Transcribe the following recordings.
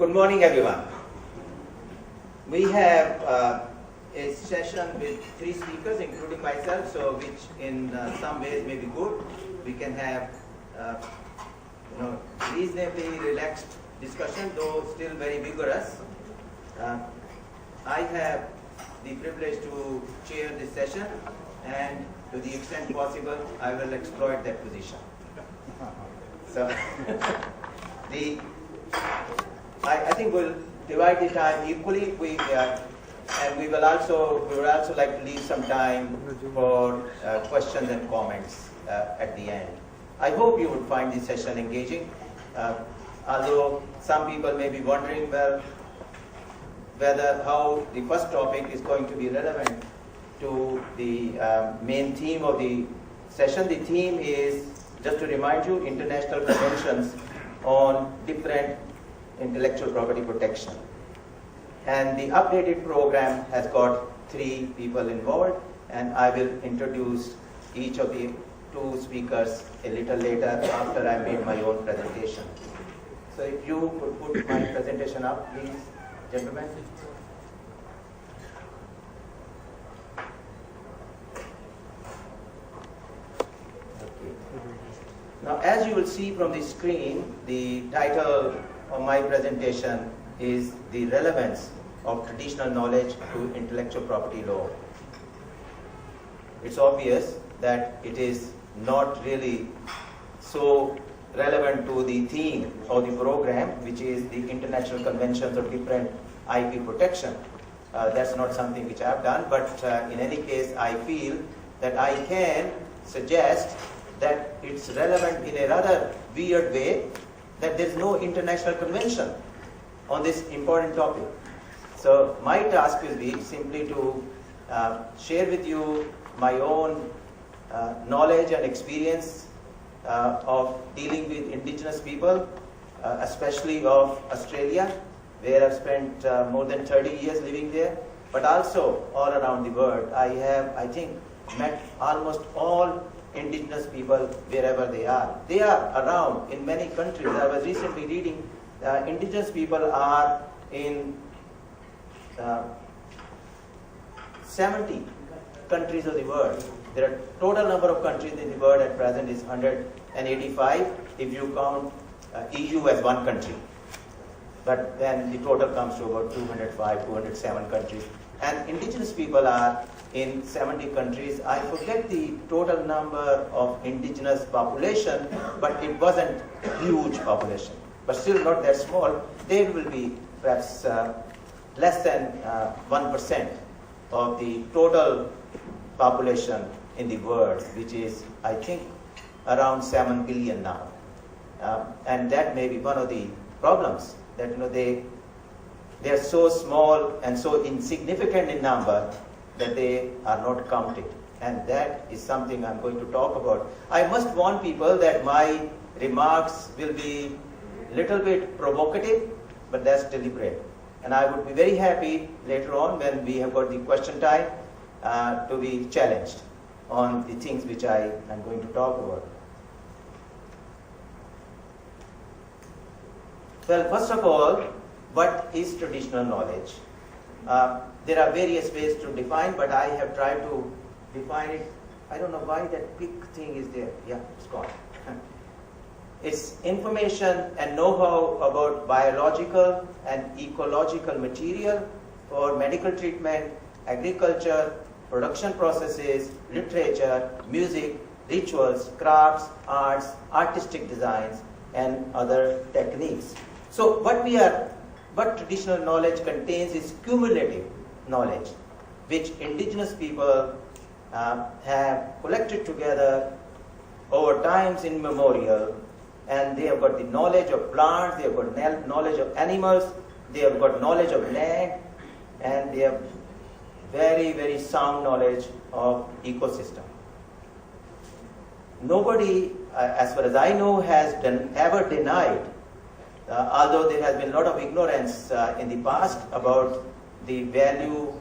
Good morning, everyone. We have a session with 3 speakers, including myself, so which in some ways may be good. We can have reasonably relaxed discussion, though still very vigorous. I have the privilege to chair this session, and to the extent possible, I will exploit that position. So, I think we'll divide the time equally. And we would also like to leave some time for questions and comments at the end. I hope you would find this session engaging. Although some people may be wondering, well, how the first topic is going to be relevant to the main theme of the session. The theme is, just to remind you, international conventions on different intellectual property protection. And the updated program has got 3 people involved, and I will introduce each of the 2 speakers a little later after I made my own presentation. So if you could put my presentation up, please, gentlemen. Now, as you will see from the screen, the title of my presentation is The Relevance of Traditional Knowledge to Intellectual Property Law. It's obvious that it is not really so relevant to the theme of the program, which is the International Conventions of Different IP Protection. That's not something which I have done, but in any case, I feel that I can suggest that it's relevant in a rather weird way, that there's no international convention on this important topic. So my task will be simply to share with you my own knowledge and experience of dealing with indigenous people, especially of Australia, where I've spent more than 30 years living there, but also all around the world. I have, I think, met almost all indigenous people wherever they are. They are around in many countries. I was recently reading indigenous people are in 70 countries of the world. There are total number of countries in the world at present is 185 if you count EU as one country. But then the total comes to about 205, 207 countries. And indigenous people are in 70 countries. I forget the total number of indigenous population, but it wasn't huge population. But still not that small. They will be perhaps less than 1% of the total population in the world, which is, I think, around 7 billion now. And that may be one of the problems, that they are so small and so insignificant in number that they are not counted. And that is something I'm going to talk about. I must warn people that my remarks will be a little bit provocative, but that's deliberate. And I would be very happy later on, when we have got the question time, to be challenged on the things which I am going to talk about. Well, first of all, what is traditional knowledge? There are various ways to define, but I have tried to define it. I don't know why that big thing is there. Yeah, it's gone. It's information and know-how about biological and ecological material for medical treatment, agriculture, production processes, literature, music, rituals, crafts, arts, artistic designs, and other techniques. So what traditional knowledge contains is cumulative knowledge, which indigenous people have collected together over times immemorial, and they have got the knowledge of plants, they have got knowledge of animals, they have got knowledge of land, and they have very, very sound knowledge of ecosystem. Nobody, as far as I know, has ever denied, although there has been a lot of ignorance in the past about the value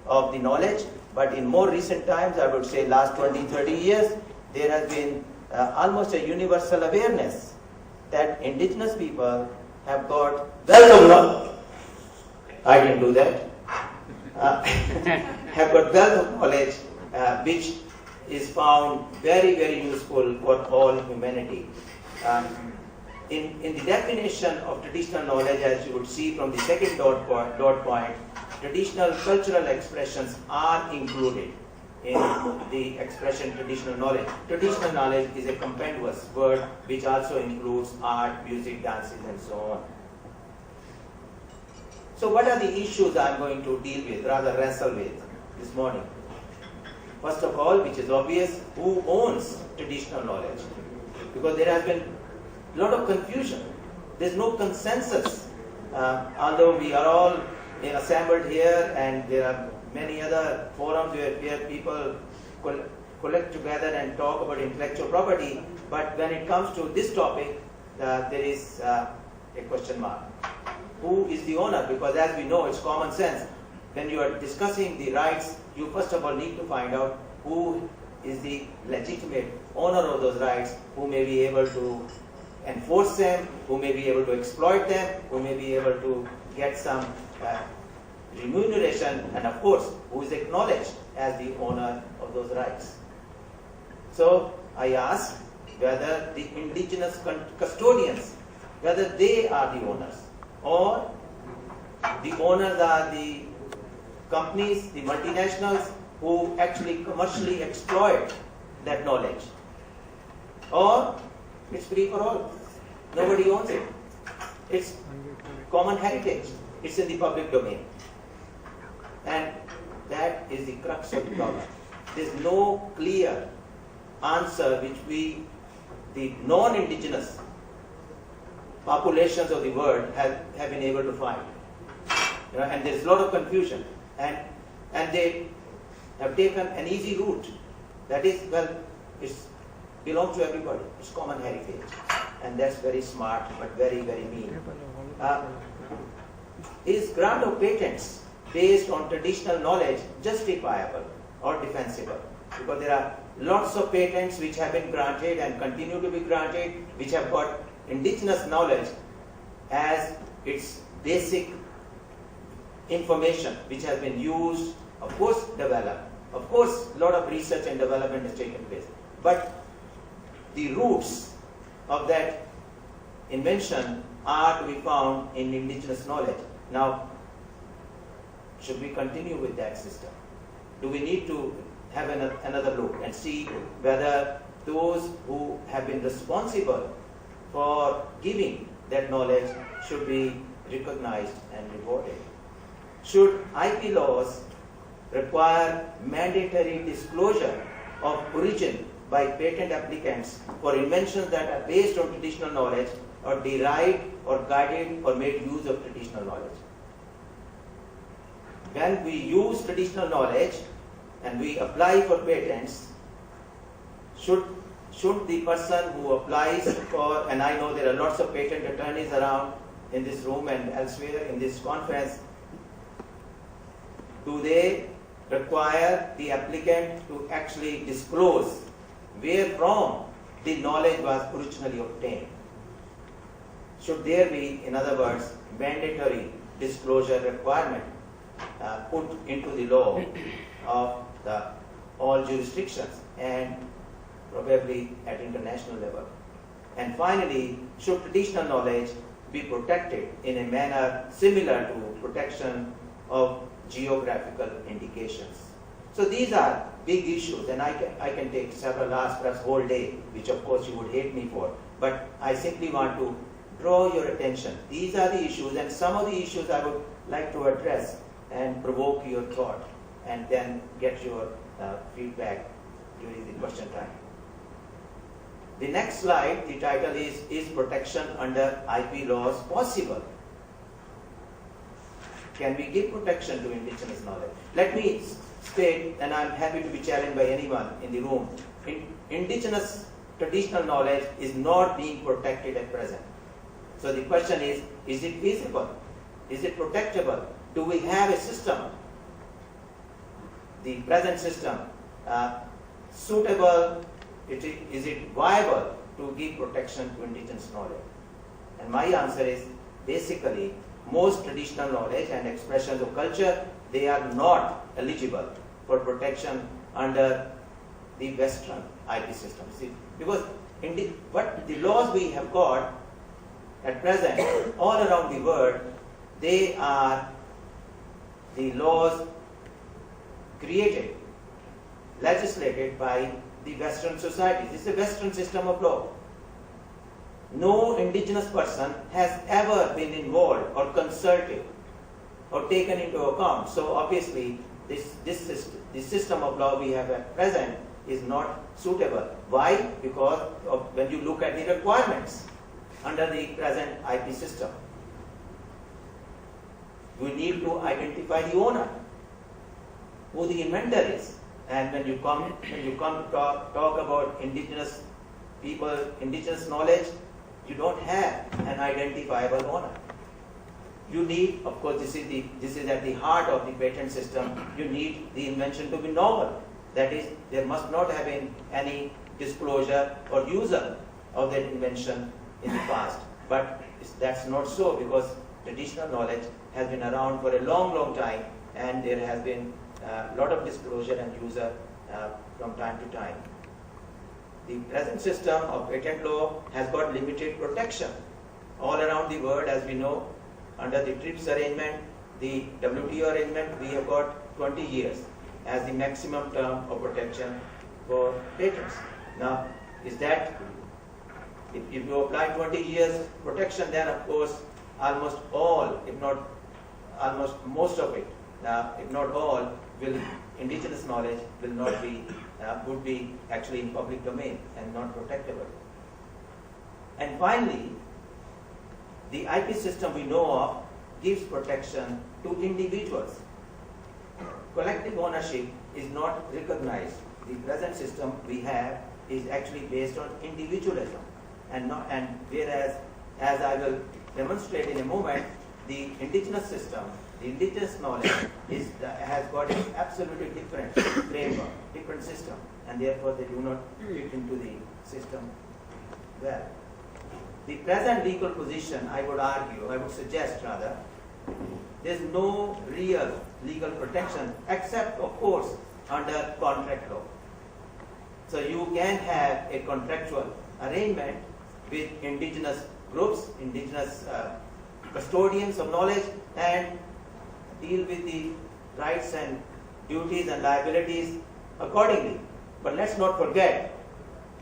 of the knowledge, but in more recent times, I would say last 20, 30 years, there has been almost a universal awareness that indigenous people have got wealth of knowledge. I didn't do that. Have got wealth of knowledge which is found very, very useful for all humanity. In the definition of traditional knowledge, as you would see from the second dot point, traditional cultural expressions are included in the expression traditional knowledge. Traditional knowledge is a compendious word which also includes art, music, dances, and so on. So what are the issues I am going to deal with, rather wrestle with this morning? First of all, which is obvious, who owns traditional knowledge? Because there has been a lot of confusion. There is no consensus. Although we are all assembled here, and there are many other forums where people collect together and talk about intellectual property, but when it comes to this topic, there is a question mark. Who is the owner? Because as we know, it's common sense. When you are discussing the rights, you first of all need to find out who is the legitimate owner of those rights, who may be able to enforce them, who may be able to exploit them, who may be able to get some remuneration, and of course, who is acknowledged as the owner of those rights. So I ask whether the indigenous custodians, whether they are the owners, or the owners are the companies, the multinationals who actually commercially exploit that knowledge, or it's free for all. Nobody owns it. It's common heritage. It's in the public domain. And that is the crux of the problem. There's no clear answer which the non-indigenous populations of the world have been able to find. And there's a lot of confusion. And they have taken an easy route. That is, well, it belongs to everybody. It's common heritage. And that's very smart, but very, very mean. Is grant of patents based on traditional knowledge justifiable or defensible? Because there are lots of patents which have been granted and continue to be granted, which have got indigenous knowledge as its basic information, which has been used, of course, developed. Of course, a lot of research and development has taken place. But the roots of that invention are to be found in indigenous knowledge. Now, should we continue with that system? Do we need to have another look and see whether those who have been responsible for giving that knowledge should be recognized and rewarded? Should IP laws require mandatory disclosure of origin by patent applicants for inventions that are based on traditional knowledge or derived or guided or made use of traditional knowledge? When we use traditional knowledge and we apply for patents, should the person who applies for, and I know there are lots of patent attorneys around in this room and elsewhere in this conference, do they require the applicant to actually disclose where from the knowledge was originally obtained? Should there be, in other words, mandatory disclosure requirement put into the law of all jurisdictions and probably at international level? And finally, should traditional knowledge be protected in a manner similar to protection of geographical indications? So these are big issues, and I can take several hours, perhaps whole day, which of course you would hate me for, but I simply want to draw your attention. These are the issues, and some of the issues I would like to address and provoke your thought, and then get your feedback during the question time. The next slide, the title is protection under IP laws possible? Can we give protection to indigenous knowledge? Let me state, and I'm happy to be challenged by anyone in the room, indigenous traditional knowledge is not being protected at present. So the question is it feasible? Is it protectable? Do we have a system, the present system, suitable? Is it viable to give protection to indigenous knowledge? And my answer is basically most traditional knowledge and expressions of culture, they are not eligible for protection under the Western IP system. See, because what the laws we have got at present all around the world, they are the laws created, legislated by the Western society. This is a Western system of law. No indigenous person has ever been involved or consulted or taken into account. So obviously, this system of law we have at present is not suitable. Why? Because when you look at the requirements under the present IP system, you need to identify the owner, who the inventor is. And when you come to talk about indigenous people, indigenous knowledge, you don't have an identifiable owner. You need, of course, this is at the heart of the patent system. You need the invention to be novel. That is, there must not have been any disclosure or user of that invention in the past. But that's not so, because traditional knowledge has been around for a long, long time, and there has been a lot of disclosure and user from time to time. The present system of patent law has got limited protection all around the world, as we know. Under the TRIPS arrangement, the WTO arrangement, we have got 20 years as the maximum term of protection for patents. Now, is that, if you apply 20 years protection, then of course almost all, if not almost most of it, if not all, indigenous knowledge will not be, would be actually in public domain and not protectable. And finally, the IP system we know of gives protection to individuals. Collective ownership is not recognized. The present system we have is actually based on individualism, and whereas, as I will demonstrate in a moment, the indigenous system, the indigenous knowledge has got an absolutely different framework, different system, and therefore they do not fit into the system well. The present legal position, I would suggest rather, there is no real legal protection except, of course, under contract law. So you can have a contractual arrangement with indigenous groups, indigenous custodians of knowledge, and deal with the rights and duties and liabilities accordingly. But let's not forget,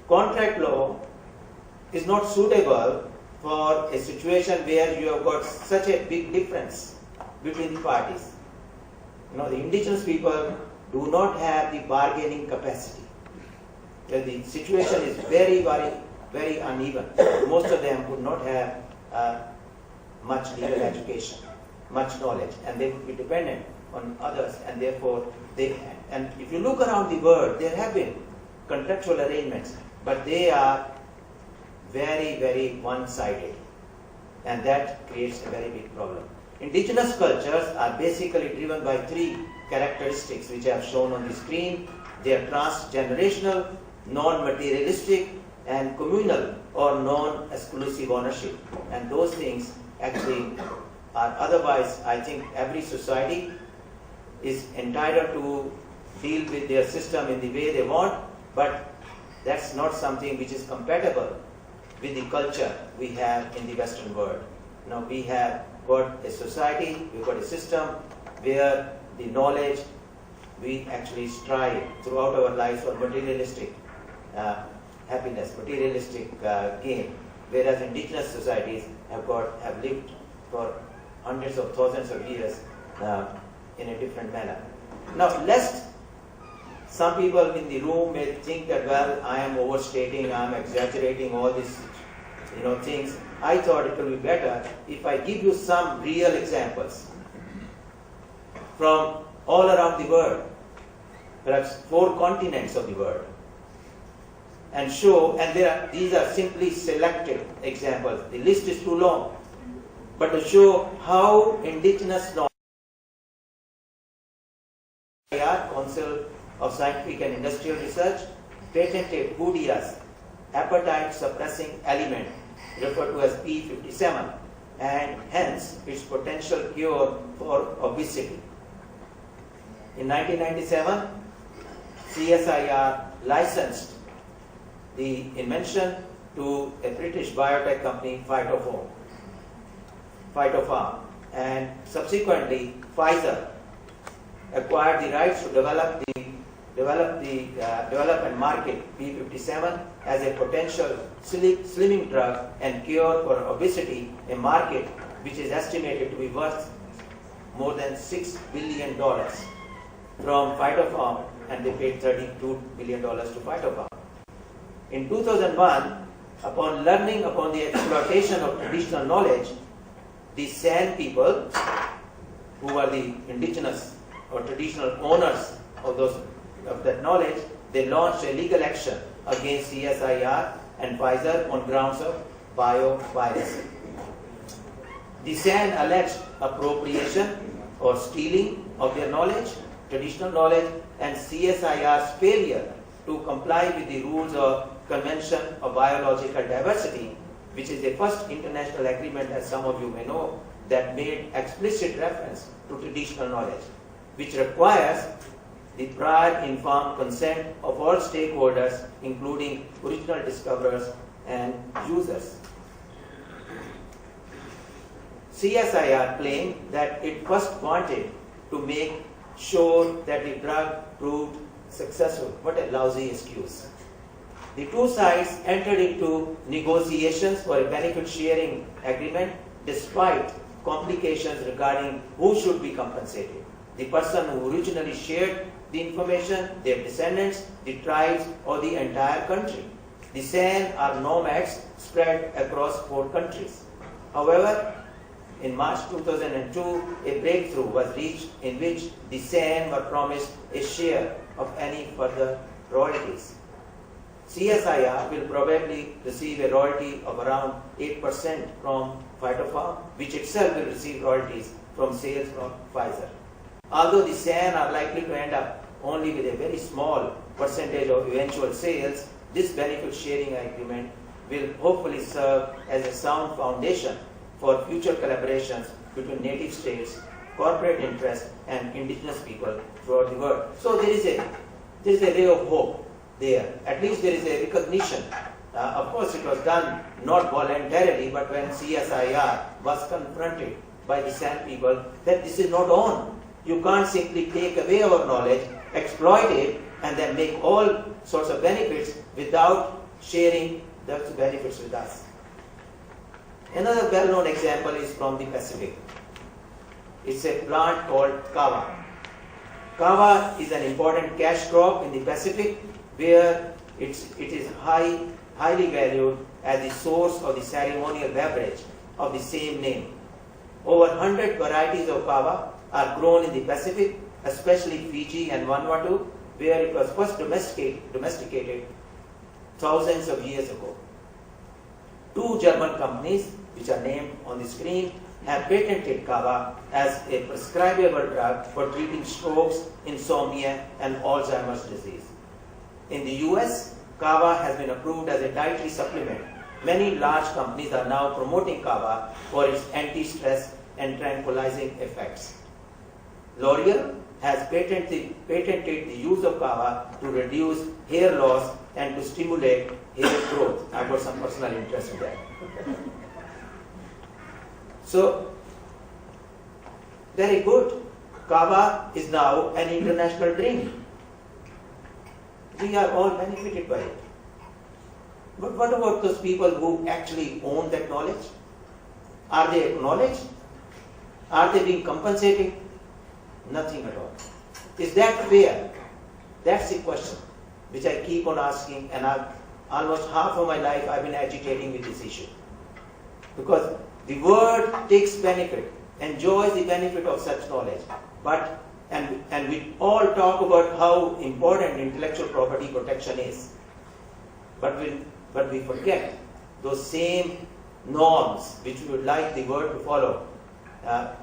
contract law is not suitable for a situation where you have got such a big difference between the parties. The indigenous people do not have the bargaining capacity. The situation is very, very, very uneven. Most of them would not have much legal education, much knowledge, and they would be dependent on others, and therefore and if you look around the world, there have been contractual arrangements, but they are very, very one-sided, and that creates a very big problem. Indigenous cultures are basically driven by three characteristics which I have shown on the screen. They are transgenerational, non-materialistic, and communal or non-exclusive ownership. And those things actually are, otherwise I think every society is entitled to deal with their system in the way they want, but that's not something which is compatible with the culture we have in the Western world. We have got a society, we've got a system where the knowledge, we actually strive throughout our lives for materialistic happiness, materialistic gain, whereas indigenous societies have lived for hundreds of thousands of years in a different manner. Now, lest some people in the room may think that, well, I am overstating, I am exaggerating all these things, I thought it would be better if I give you some real examples from all around the world, perhaps 4 continents of the world, and show, and these are simply selected examples. The list is too long, but to show how indigenous knowledge, Council of Scientific and Industrial Research, patented Hoodia's appetite suppressing element, referred to as P57, and hence its potential cure for obesity. In 1997, CSIR licensed the invention to a British biotech company, Phytopharm, and subsequently Pfizer acquired the rights to develop and market P57 as a potential slimming drug and cure for obesity, a market which is estimated to be worth more than $6 billion from Phytopharm, and they paid $32 billion to Phytopharm. In 2001, upon learning upon the exploitation of traditional knowledge, the San people, who are the indigenous or traditional owners of that knowledge, they launched a legal action against CSIR and Pfizer on grounds of bio-piracy. The San alleged appropriation or stealing of their knowledge, traditional knowledge, and CSIR's failure to comply with the rules of Convention of Biological Diversity, which is the first international agreement, as some of you may know, that made explicit reference to traditional knowledge, which requires the prior informed consent of all stakeholders, including original discoverers and users. CSIR claimed that it first wanted to make sure that the drug proved successful. What a lousy excuse. The two sides entered into negotiations for a benefit sharing agreement despite complications regarding who should be compensated. The person who originally shared the information, their descendants, the tribes, or the entire country. The San are nomads spread across 4 countries. However, in March 2002, a breakthrough was reached in which the San were promised a share of any further royalties. CSIR will probably receive a royalty of around 8% from Phytopharm, which itself will receive royalties from sales from Pfizer. Although the San are likely to end up only with a very small percentage of eventual sales, this benefit sharing agreement will hopefully serve as a sound foundation for future collaborations between native states, corporate interests, and indigenous people throughout the world. So there is a ray of hope there. At least there is a recognition. Of course, it was done not voluntarily, but when CSIR was confronted by the San people that this is not on. You can't simply take away our knowledge, exploit it, and then make all sorts of benefits without sharing those benefits with us. Another well-known example is from the Pacific. It's a plant called Kava. Kava is an important cash crop in the Pacific, where it is highly valued as the source of the ceremonial beverage of the same name. Over 100 varieties of Kava are grown in the Pacific, especially Fiji and Vanuatu, where it was first domesticated thousands of years ago. 2 German companies, which are named on the screen, have patented Kava as a prescribable drug for treating strokes, insomnia, and Alzheimer's disease. In the US, Kava has been approved as a dietary supplement. Many large companies are now promoting Kava for its anti-stress and tranquilizing effects. L'Oreal has patented the use of Kava to reduce hair loss and to stimulate hair growth. I've got some personal interest in that. So, very good. Kava is now an international drink. We are all benefited by it. But what about those people who actually own that knowledge? Are they acknowledged? Are they being compensated? Nothing at all. Is that fair? That's the question which I keep on asking, and almost half of my life I've been agitating with this issue. Because the world takes benefit, enjoys the benefit of such knowledge, and we all talk about how important intellectual property protection is. But we forget those same norms which we would like the world to follow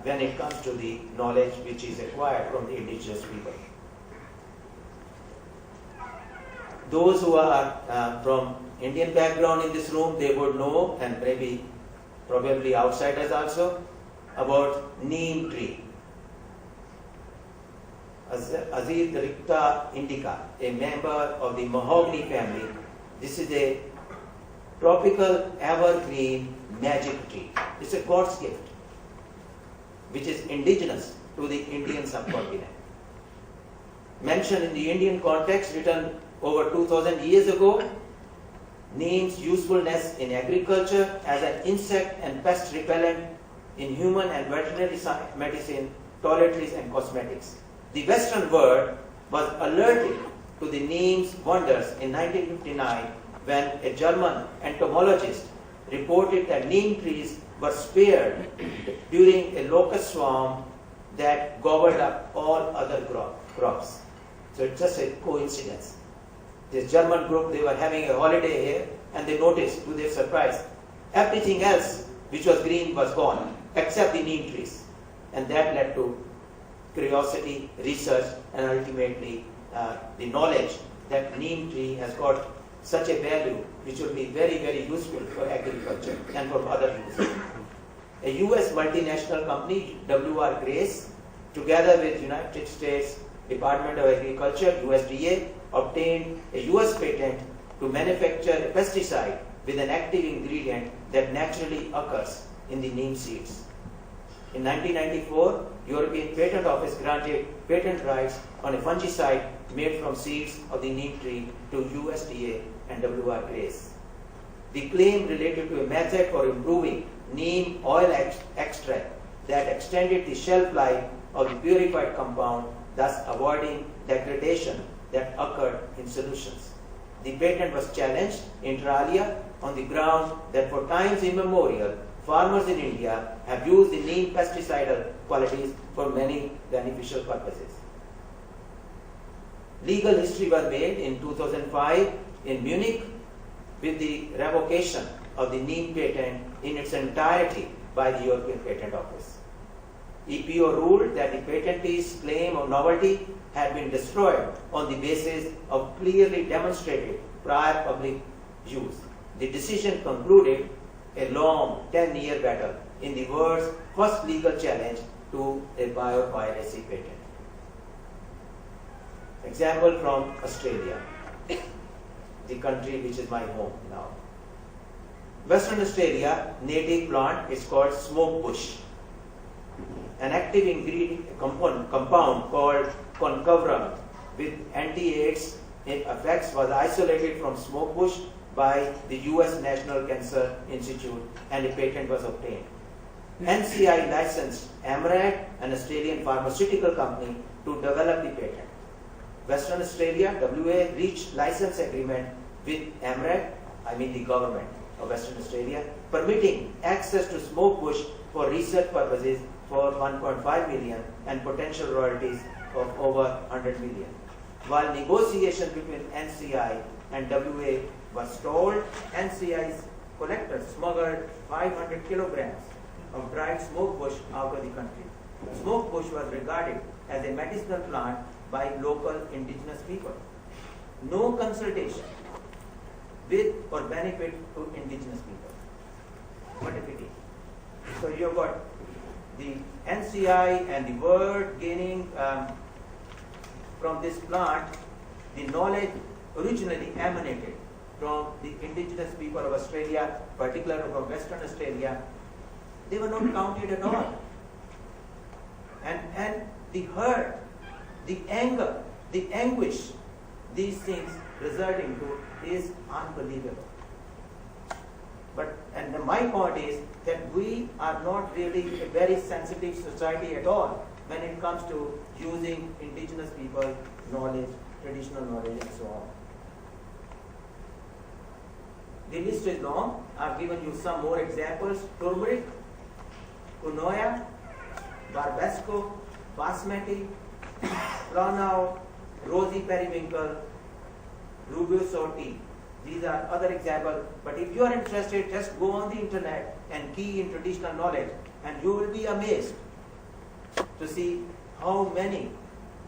when it comes to the knowledge which is acquired from the indigenous people. Those who are from Indian background in this room, they would know, and maybe probably outsiders also, about neem tree. Azithricta indica, a member of the mahogany family. This is a tropical evergreen magic tree. It's a God's gift, which is indigenous to the Indian subcontinent. Mentioned in the Indian context, written over 2000 years ago, neem's usefulness in agriculture as an insect and pest repellent, in human and veterinary medicine, toiletries and cosmetics. The Western world was alerted to the neem's wonders in 1959 when a German entomologist reported that neem trees were spared during a locust swarm that gobbled up all other crops. So it's just a coincidence. This German group, they were having a holiday here and they noticed, to their surprise, everything else which was green was gone except the neem trees. And that led to curiosity, research, and ultimately the knowledge that neem tree has got such a value which will be very, very useful for agriculture and for other uses. A US multinational company, W.R. Grace, together with United States Department of Agriculture, USDA, obtained a US patent to manufacture a pesticide with an active ingredient that naturally occurs in the neem seeds. In 1994, European Patent Office granted patent rights on a fungicide made from seeds of the neem tree to USDA and W.R. Grace. The claim related to a method for improving neem oil extract that extended the shelf life of the purified compound, thus avoiding degradation that occurred in solutions. The patent was challenged inter alia on the ground that for times immemorial, farmers in India have used the neem pesticidal qualities for many beneficial purposes. Legal history was made in 2005 in Munich with the revocation of the neem patent in its entirety by the European Patent Office. EPO ruled that the patentee's claim of novelty had been destroyed on the basis of clearly demonstrated prior public use. The decision concluded a long 10-year battle in the world's first legal challenge to a biopiracy patent. Example from Australia, the country which is my home now. Western Australia, native plant is called Smokebush. An active ingredient compound called concovrum with anti-AIDS effects was isolated from Smokebush by the US National Cancer Institute and a patent was obtained. NCI licensed AMRAD, an Australian pharmaceutical company, to develop the patent. Western Australia, WA, reached license agreement with AMRAD, I mean the government of Western Australia, permitting access to Smokebush for research purposes for 1.5 million and potential royalties of over 100 million. While negotiations between NCI and WA were stalled, NCI's collectors smuggled 500 kilograms of dried Smokebush out of the country. Smokebush was regarded as a medicinal plant by local indigenous people. No consultation with or benefit to indigenous people. What a pity. So you've got the NCI and the world gaining from this plant. The knowledge originally emanated from the indigenous people of Australia, particularly from Western Australia. They were not counted at all. And the hurt, the anger, the anguish these things result into is unbelievable. And my point is that we are not really a very sensitive society at all when it comes to using indigenous people knowledge, traditional knowledge and so on. The list is long. I've given you some more examples. Turmeric, quinoa, barbasco, basmati, planao, rosy periwinkle, rubus tea. These are other examples. But if you are interested, just go on the internet and key in traditional knowledge and you will be amazed to see how many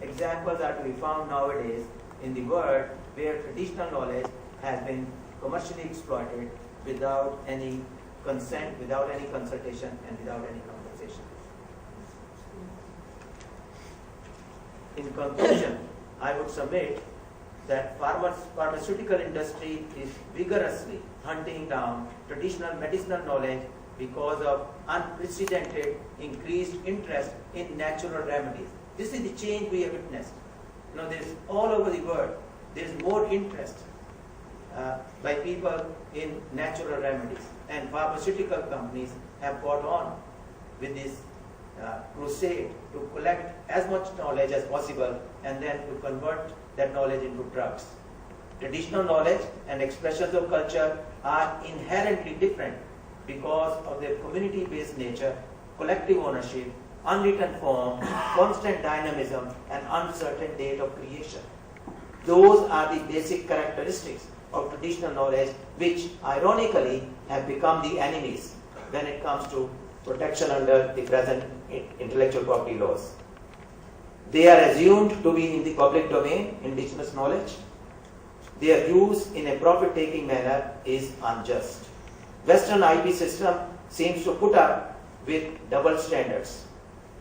examples are to be found nowadays in the world where traditional knowledge has been commercially exploited without any consent, without any consultation, and without any compensation. In conclusion, I would submit that pharmaceutical industry is vigorously hunting down traditional medicinal knowledge because of unprecedented increased interest in natural remedies. This is the change we have witnessed. There is all over the world, there is more interest by people in natural remedies, and pharmaceutical companies have got on with this crusade to collect as much knowledge as possible and then to convert that knowledge into drugs. Traditional knowledge and expressions of culture are inherently different because of their community-based nature, collective ownership, unwritten form, constant dynamism, and uncertain date of creation. Those are the basic characteristics of traditional knowledge, which ironically have become the enemies when it comes to protection under the present intellectual property laws. They are assumed to be in the public domain, indigenous knowledge. Their use in a profit-taking manner is unjust. Western IP system seems to put up with double standards,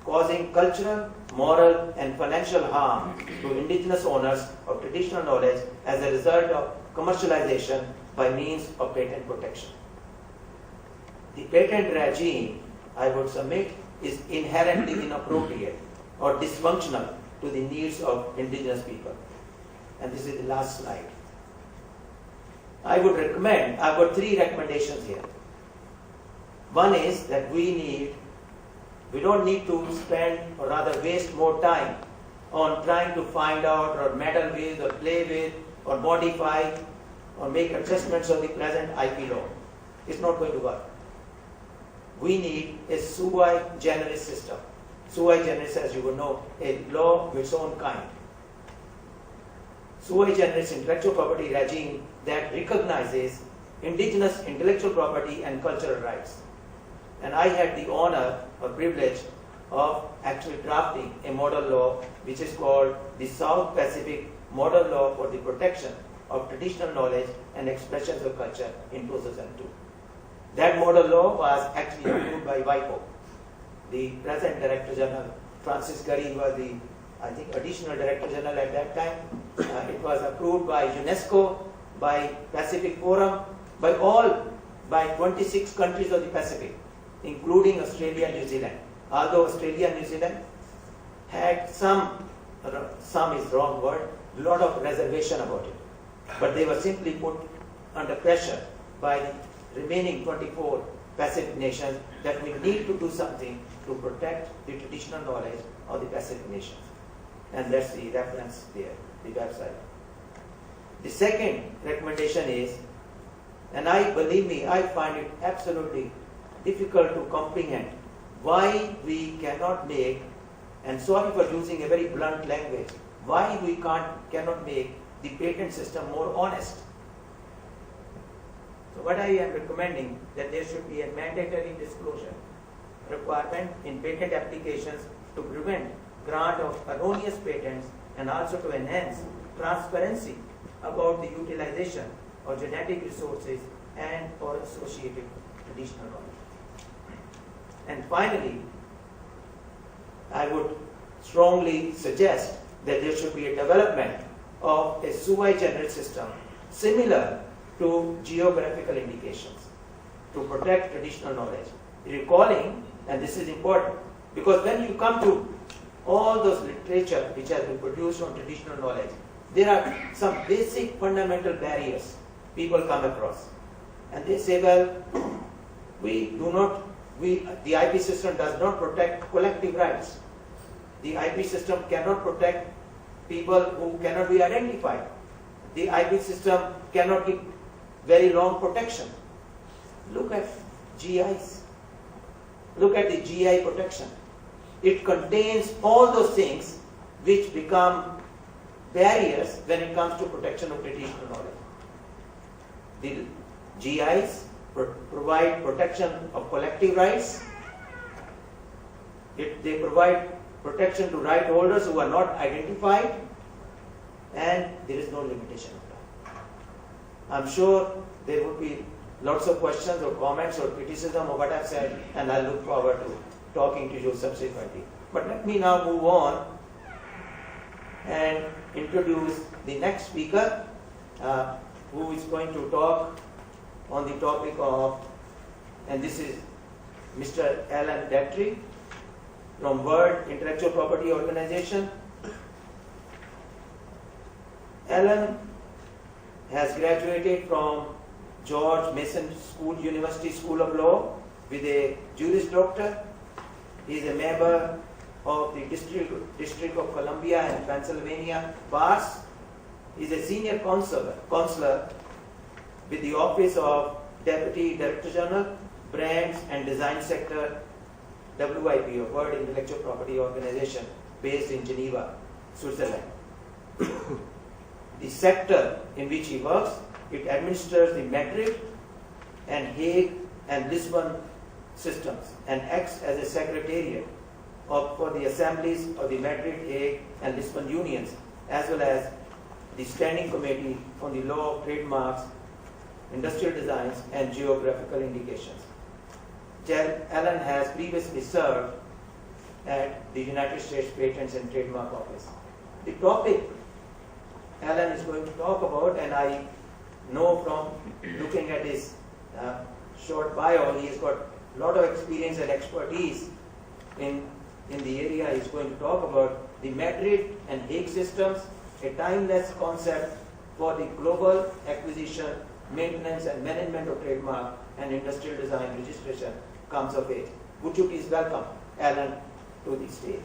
causing cultural, moral, and financial harm to indigenous owners of traditional knowledge as a result of commercialization by means of patent protection. The patent regime, I would submit, is inherently inappropriate or dysfunctional to the needs of indigenous people. And this is the last slide. I've got 3 recommendations here. One is that we don't need to spend or rather waste more time on trying to find out or meddle with or play with or modify or make adjustments of the present IP law. It's not going to work. We need a sui generis system. Sui generis, as you will know, a law of its own kind. Sui generis intellectual property regime that recognizes indigenous intellectual property and cultural rights. And I had the honor or privilege of actually drafting a model law which is called the South Pacific Model Law for the Protection of Traditional Knowledge and Expressions of Culture in 2002. That model law was actually approved by WIPO. The present Director General, Francis Gurry, was the, Additional Director General at that time. It was approved by UNESCO, by Pacific Forum, by 26 countries of the Pacific, including Australia and New Zealand. Although Australia and New Zealand had some is wrong word, lot of reservation about it. But they were simply put under pressure by the remaining 24 Pacific nations that we need to do something to protect the traditional knowledge of the Pacific nations. And that's the reference there, the website. The second recommendation is, and believe me, I find it absolutely difficult to comprehend why we cannot make, and sorry for using a very blunt language, why we cannot make the patent system more honest. So what I am recommending, that there should be a mandatory disclosure requirement in patent applications to prevent grant of erroneous patents and also to enhance transparency about the utilization of genetic resources and or associated traditional knowledge. And finally, I would strongly suggest that there should be a development of a sui generis system similar to geographical indications to protect traditional knowledge. Recalling, and this is important, because when you come to all those literature which has been produced on traditional knowledge, there are some basic fundamental barriers people come across. And they say, well, the IP system does not protect collective rights. The IP system cannot protect people who cannot be identified. The IP system cannot give very long protection. Look at GIs. Look at the GI protection. It contains all those things which become barriers when it comes to protection of traditional knowledge. The GIs provide protection of collective rights. They provide protection to right holders who are not identified, and there is no limitation of that. I'm sure there would be lots of questions or comments or criticism of what I've said, and I look forward to talking to you subsequently. But let me now move on and introduce the next speaker, who is going to talk on the topic of, and this is Mr. Alan Datry from World Intellectual Property Organization. Alan has graduated from George Mason University School of Law with a Juris Doctor. He is a member of the District of Columbia and Pennsylvania bars. He is a senior counselor with the Office of Deputy Director General, Brands and Design Sector, WIPO, World Intellectual Property Organization, based in Geneva, Switzerland. The sector in which he works, it administers the Madrid and Hague and Lisbon systems and acts as a secretariat for the assemblies of the Madrid, Hague and Lisbon unions, as well as the Standing Committee on the Law of Trademarks, Industrial Designs and Geographical Indications. Alan has previously served at the United States Patents and Trademark Office. The topic Alan is going to talk about, and I know from looking at his short bio, he has got a lot of experience and expertise in the area he's going to talk about, the Madrid and Hague systems, a timeless concept for the global acquisition, maintenance and management of trademark and industrial design registration comes of age. Would you please welcome Alan to the stage?